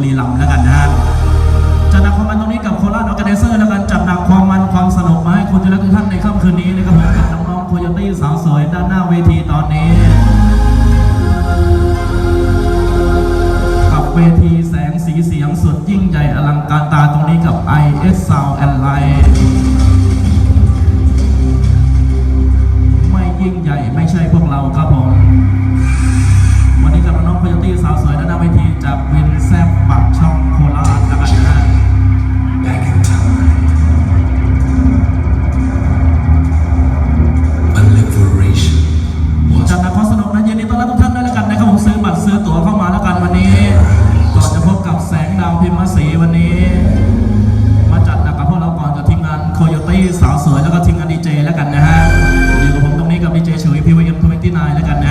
รีรัมย์แล้วกันนะฮะจัดหนักความมันตรงนี้กับโคราชออร์แกไนเซอร์แล้วกันจัดหนักความมันความสนุกมาให้คุณทุกท่านในค่ำคืนนี้นะครับผมกับน้องๆโคโยตี้สาวสวยด้านหน้าเวทีตอนนี้กับเวทีแสงสีเสียงสุดยิ่งใหญ่อลังการตาตรงนี้กับ IS Sound and Light ไม่ยิ่งใหญ่ไม่ใช่พวกเราครับผมวันนี้กับน้องๆโคโยตี้สาวสวยด้านหน้าเวทีจากวินแซบปากช่องโคราชแล้วกันนะ Back in time, a liberation จัดหนักความสนุกนะเย็นนี้ต้อนรับทุกท่านด้วยแล้วกันนะครับผมซื้อบัตรซื้อตั๋วเข้ามาแล้วกันวันนี้ก่อนจะพบกับแสงดาวพิมพ์ศรีวันนี้มาจัดหนักกับพวกเราก่อนกับทีมงานโคโยตี้สาวสวยแล้วก็ทีมงานดีเจแล้วกันนะฮะอยู่กับผมตรงนี้กับดีเจฉุย PVM 29แล้วกันนะ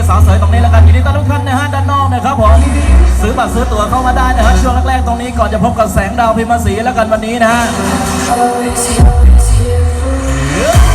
สาวสวยตรงนี้แล้วกันยินดีต้อนรับทุกท่านนะฮะด้านนอกนะครับผมซื้อบัตรซื้อตั๋วเข้ามาได้นะฮะช่วงแรกๆตรงนี้ก่อนจะพบกับแสงดาวพิมพ์ศรีแล้วกันวันนี้นะฮะ Always here for you.